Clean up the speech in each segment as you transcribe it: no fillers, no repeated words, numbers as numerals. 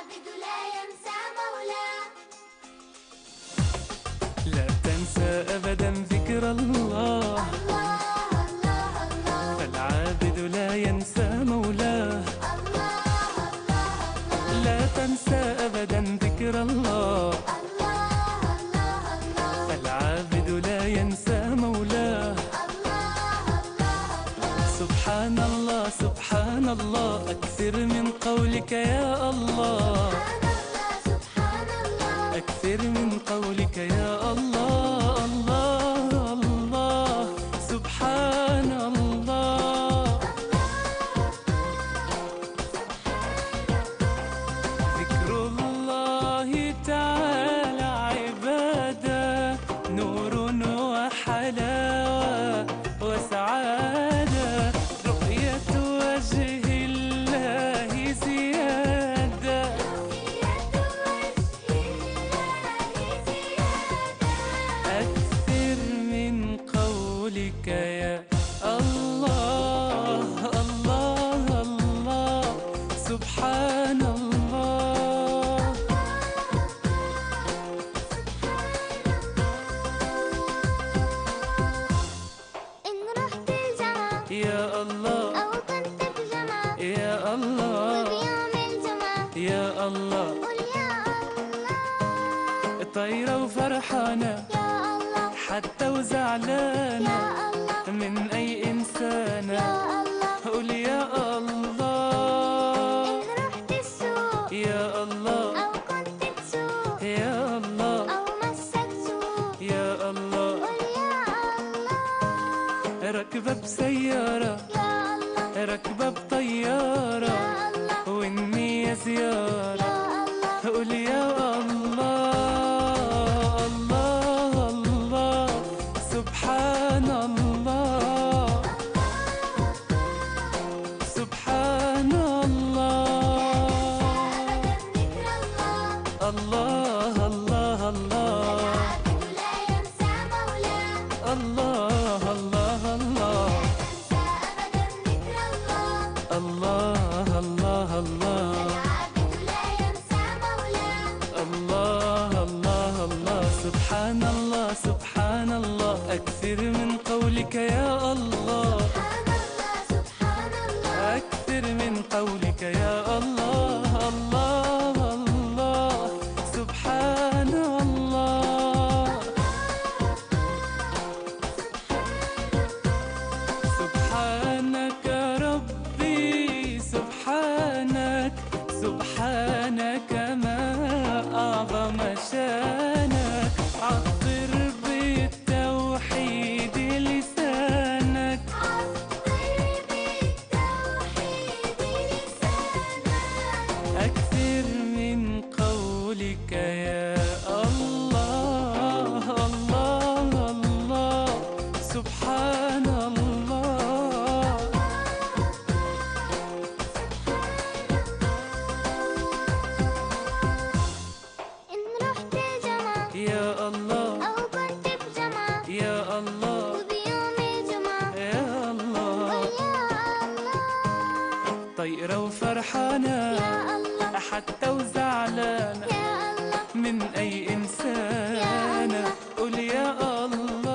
العابد لا ينسى مولاه. لا تنسى أبدا ذكر الله، الله الله الله، فالعابد لا ينسى مولاه. الله الله الله، لا تنسى أبدا ذكر الله، الله الله الله، فالعابد لا ينسى مولاه. الله الله الله. سبحان الله سبحان الله، أكثر من قولك يا الله، سبحان الله، أكثر من قولك يا الله. الله الله سبحان الله. ذكر الله تعالى عبادة، نور وحلاوة وسعادة، رؤية وجه الله زيادة. أكثر من قولك يا الله. الله الله سبحان الله. إن رحت الجامعة يا الله أو كنت في جامعة يا الله وبيوم الجمعة يا الله، قل يا الله، طايرة وفرحانة يا الله، حتى وزعلانة يا الله، من أي إنسانة. يا الله. قول يا الله. إن رحت السوق يا الله أو كنت تسوق يا الله أو مسك سوق يا الله، قل يا الله، راكبة بسيارة يا الله، راكبة بطيارة، يا الله، والنية زيارة. يا الله. قول يا الله. الله الله سبحان الله. سبحان الله. ذكر الله، الله الله الله. العابد لا ينسى مولاه. الله الله الله. تنسى أبدا ذكر الله، الله الله الله. العابد لا ينسى مولاه. الله الله الله. سبحان الله سبحان الله، أكثر من قولك يا الله، سبحان الله سبحان الله، أكثر من قولك يا الله. الله الله سبحان الله. سبحانك ربي سبحانك، سبحانك ما أعظم شانك، عطر بالتوحيد لسانك. عطر بالتوحيد لسانك، أكثر من قولك يا الله. الله الله سبحان الله. إن رحت الجامعة يا الله أو كنت في جامعة يا الله وبيوم الجمعة يا الله، قل يا الله، طايرة وفرحانة يا الله، حتى وزعلانة يا الله، من أي إنسانة. قول يا إن الله.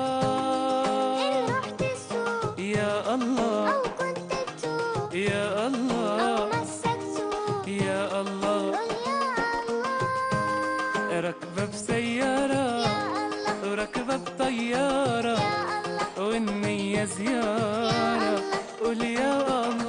رحت السوق يا الله أو كنت تسوق يا أو الله مسك سوق يا الله، قل يا الله، راكبة بسيارة يا الله، وراكبة بطيارة، يا الله، والنية يا زيارة. الله. قول يا الله.